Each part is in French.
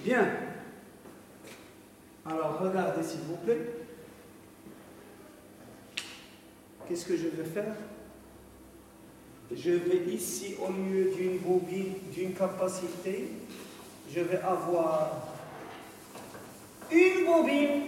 Bien. Alors, regardez s'il vous plaît. Qu'est-ce que je vais faire? Je vais ici, au lieu d'une bobine, d'une capacité, je vais avoir une bobine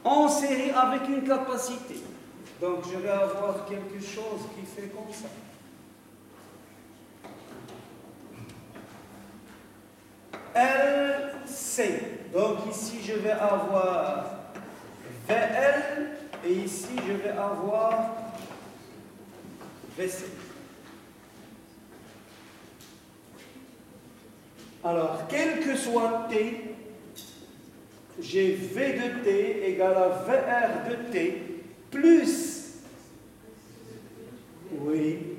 en série avec une capacité. Donc, je vais avoir quelque chose qui fait comme ça. LC. Donc, ici, je vais avoir VL et ici, je vais avoir VC. Alors, quel que soit T, j'ai V de T égale à VR de T plus, oui,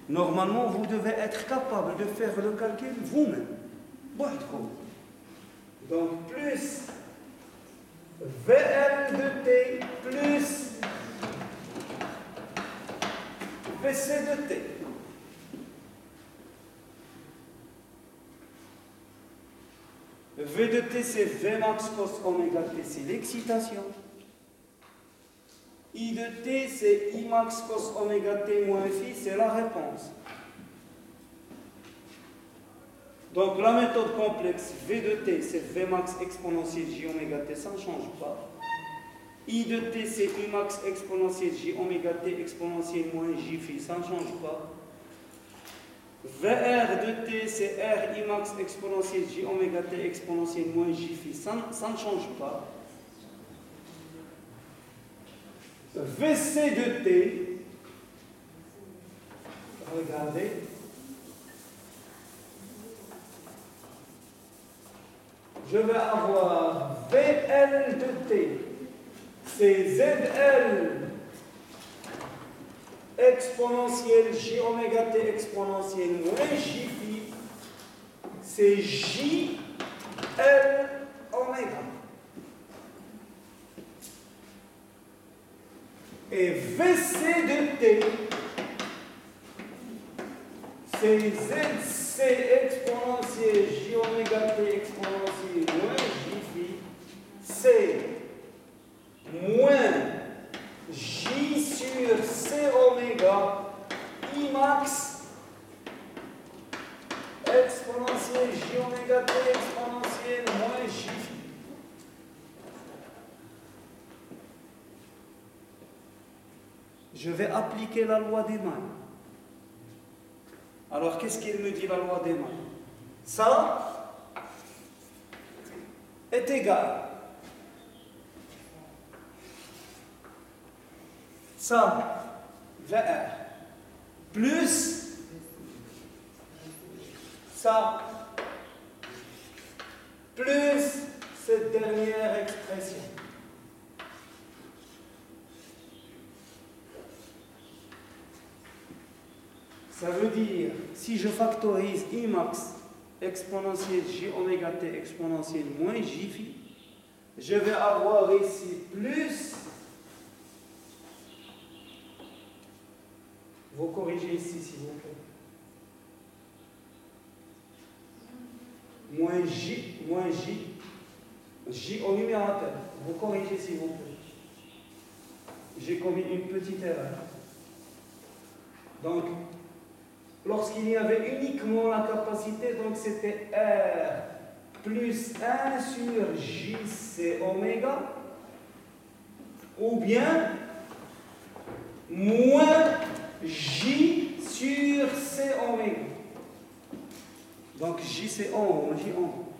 normalement vous devez être capable de faire le calcul vous-même. Donc plus VL de T plus VC de T. V de T, c'est V max cos oméga T, c'est l'excitation. I de T, c'est I max cos oméga T moins phi, c'est la réponse. Donc la méthode complexe, V de T, c'est V max exponentielle J oméga T, ça ne change pas. I de T, c'est I max exponentielle J oméga T exponentielle moins J phi, ça ne change pas. VR de T, c'est R I max exponentielle J oméga T exponentielle moins J phi. Ça ne change pas. VC de T, regardez. Je vais avoir VL de T, c'est ZL exponentielle J oméga T exponentielle moins J phi, c'est J L oméga. Et VC de T, c'est ZC exponentielle J oméga T exponentielle moins J phi, c'est moins J sur C oméga I max exponentielle J oméga T exponentielle moins J phi. Je vais appliquer la loi des mailles. Alors, qu'est-ce qu'il me dit la loi des mailles? Ça est égal. Ça, VR, plus ça, plus cette dernière expression. Ça veut dire, si je factorise I max exponentielle J oméga T exponentielle moins J phi, je vais avoir ici plus, vous corrigez ici s'il vous plaît, moins J au numérateur, vous corrigez s'il vous plaît. J'ai commis une petite erreur. Donc, lorsqu'il y avait uniquement la capacité, donc c'était R plus 1 sur JC oméga, ou bien moins J sur C oméga. Donc J c'est en haut, J en haut.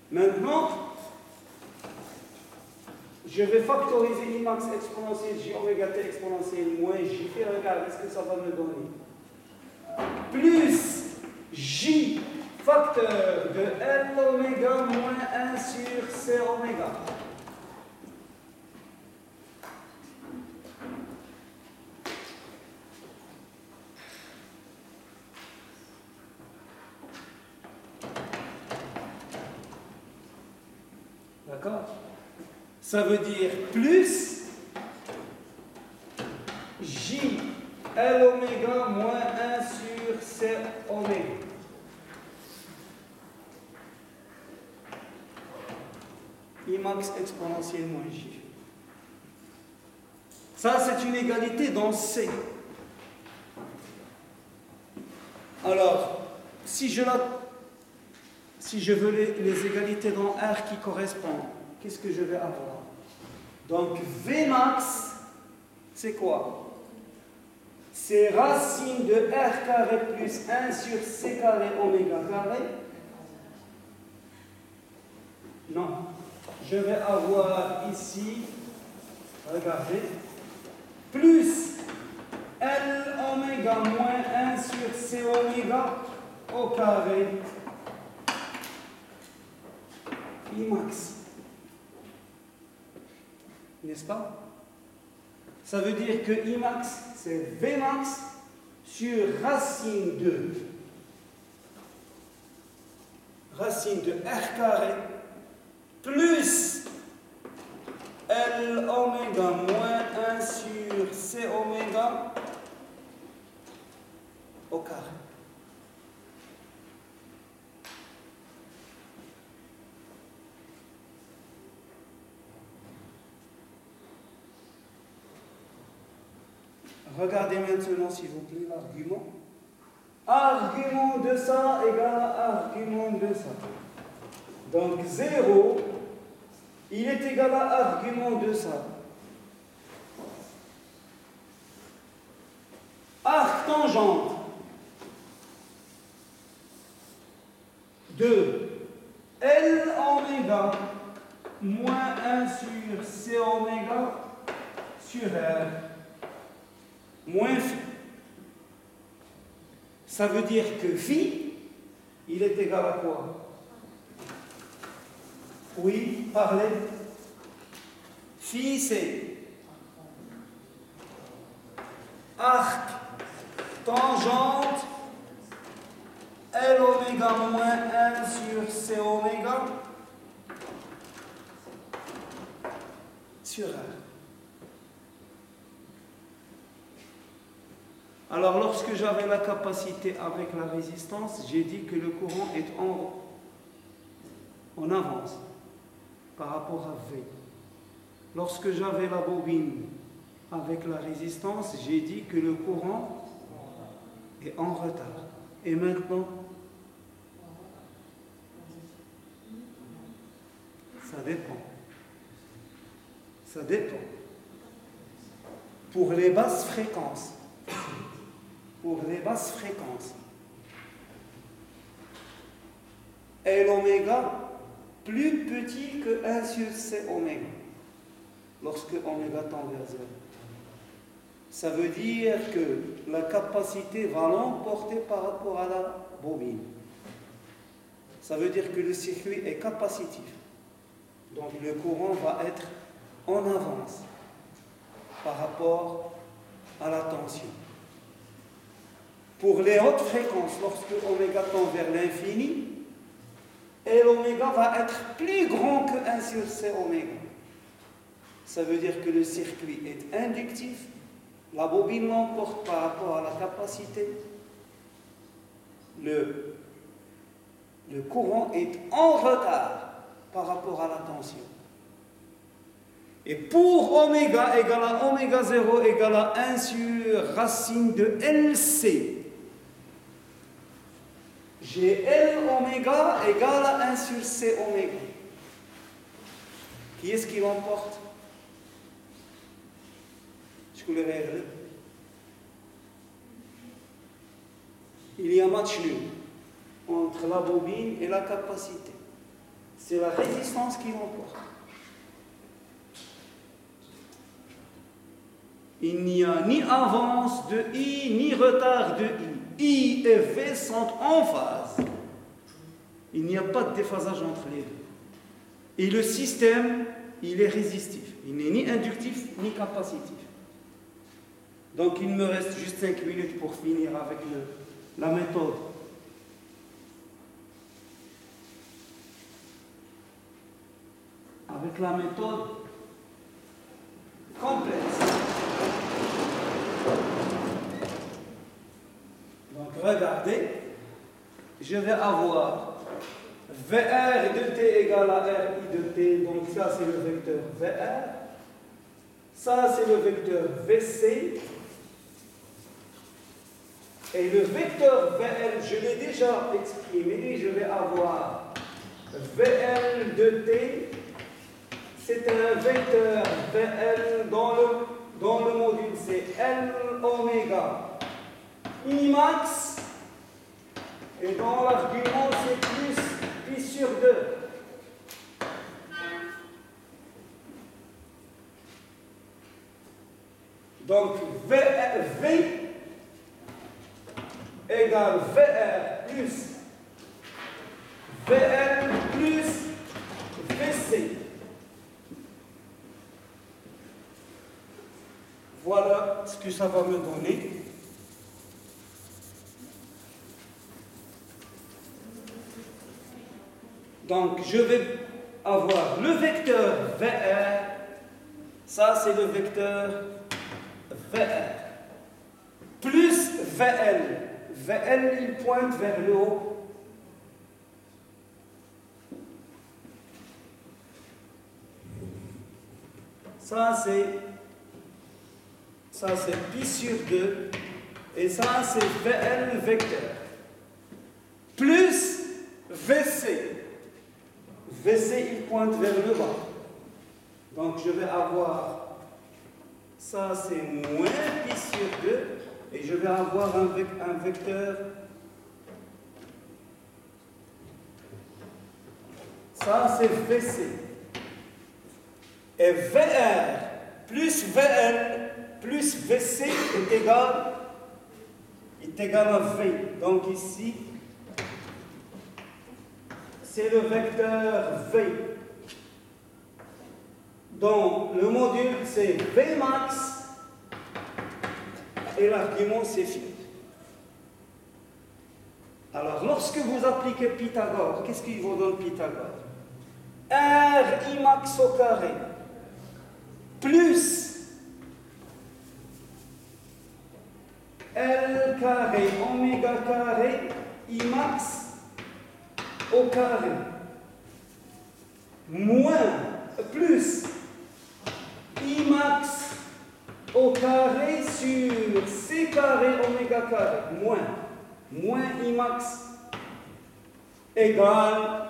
Maintenant, je vais factoriser I max exponentielle J oméga T exponentielle moins J phi. Regardez ce que ça va me donner. Plus J facteur de L oméga moins 1 sur C oméga. D'accord? Ça veut dire plus J L oméga moins 1 sur C oméga. Imax exponentielle moins J. Ça, c'est une égalité dans C. Alors, si je veux les égalités dans R qui correspondent, qu'est-ce que je vais avoir? Donc, Vmax, c'est quoi? C'est racine de R carré plus 1 sur C carré oméga carré. Non. Je vais avoir ici, regardez, plus L oméga moins 1 sur C oméga au carré Imax. N'est-ce pas? Ça veut dire que Imax, c'est Vmax sur racine de R carré plus L oméga moins 1 sur C oméga au carré. Regardez maintenant, s'il vous plaît, l'argument. Argument de ça égale à argument de ça. Donc 0, il est égal à argument de ça. Arc tangente de L oméga moins 1 sur C oméga sur R moins phi. Ça veut dire que phi, il est égal à quoi? Oui, parlez. Phi, c'est arc tangente L oméga moins 1 sur C oméga sur R. Alors, lorsque j'avais la capacité avec la résistance, j'ai dit que le courant est en avance par rapport à V. Lorsque j'avais la bobine avec la résistance, j'ai dit que le courant est en retard. Et maintenant, ça dépend. Ça dépend. Pour les basses fréquences, L oméga plus petit que 1 sur C oméga, lorsque oméga tend vers 0. Ça veut dire que la capacité va l'emporter par rapport à la bobine. Ça veut dire que le circuit est capacitif. Donc le courant va être en avance par rapport à la tension. Pour les hautes fréquences, lorsque oméga tend vers l'infini, L oméga va être plus grand que 1 sur C oméga. Ça veut dire que le circuit est inductif, la bobine l'emporte par rapport à la capacité, le courant est en retard par rapport à la tension. Et pour oméga égale à oméga 0 égale à 1 sur racine de LC, j'ai L oméga égale à 1 sur C oméga. Qui est-ce qui l'emporte? Je vous le règle. Il y a match nul entre la bobine et la capacité. C'est la résistance qui l'emporte. Il n'y a ni avance de I, ni retard de I. I et V sont en phase. Il n'y a pas de déphasage entre les deux. Et le système, il est résistif. Il n'est ni inductif, ni capacitif. Donc il me reste juste 5 minutes pour finir avec la méthode. Avec la méthode complexe. Donc regardez, je vais avoir VR de t égale à RI de t, donc ça c'est le vecteur VR. Ça c'est le vecteur VC. Et le vecteur VL, je l'ai déjà exprimé, je vais avoir VL de t, c'est un vecteur VL dans le module, c'est L oméga Imax, et dans l'argument c'est plus pi sur 2. Donc V égale VR plus VL plus VC. Voilà ce que ça va me donner. Donc je vais avoir le vecteur VR, ça c'est le vecteur VR, plus VL. VL, il pointe vers le haut. Ça c'est pi sur 2. Et ça c'est VL vecteur. Plus VC. VC, il pointe vers le bas. Donc je vais avoir, ça c'est moins pi sur 2. Et je vais avoir un vecteur, ça c'est VC. Et VR plus VL plus VC est égal à V. Donc ici, c'est le vecteur V. Donc le module c'est Vmax. Et l'argument, c'est phi. Alors, lorsque vous appliquez Pythagore, qu'est-ce qu'il vous donne Pythagore? R Imax au carré plus L carré oméga carré Imax au carré moins plus Imax au carré sur C carré oméga carré, moins Imax égale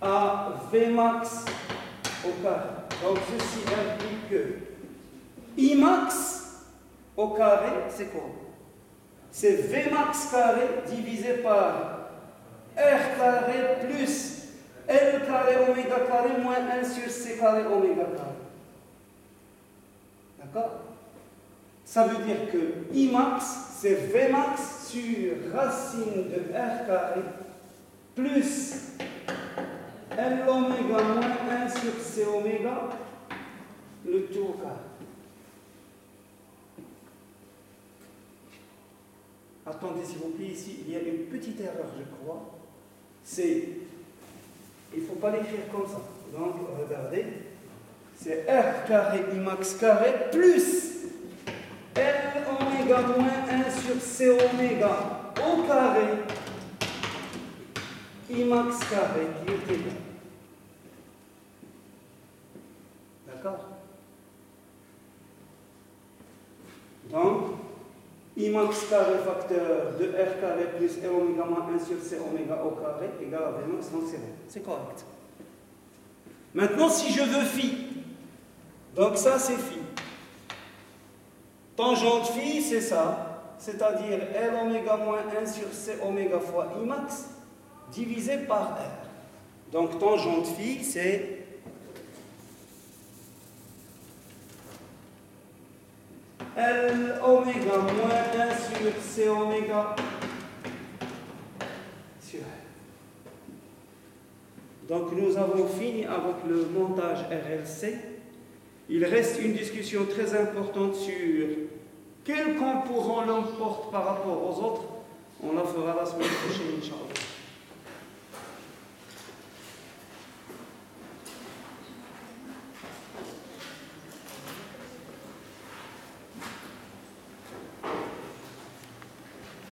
à Vmax au carré. Donc ceci implique que Imax au carré, c'est quoi? C'est Vmax carré divisé par R carré plus L carré oméga carré moins 1 sur C carré oméga carré. D'accord? Ça veut dire que Imax, c'est Vmax sur racine de R carré plus L oméga moins 1 sur C oméga, le tout au carré. Attendez s'il vous plaît, ici il y a une petite erreur, je crois. Il ne faut pas l'écrire comme ça. Donc, regardez. C'est R carré Imax carré plus L oméga moins 1 sur C oméga au carré Imax carré qui est égal. D'accord? Donc, Imax carré facteur de R carré plus L oméga moins 1 sur C oméga au carré égale à Vmax, donc c'est bon. C'est correct. Maintenant, si je veux phi, donc ça c'est phi. Tangente phi, c'est ça, c'est-à-dire L oméga moins 1 sur C oméga fois Imax divisé par R. Donc tangente phi, c'est L oméga moins 1 sur C oméga sur R. Donc nous avons fini avec le montage RLC. Il reste une discussion très importante sur quel composant l'emporte par rapport aux autres. On la fera la semaine prochaine, Inch'Allah.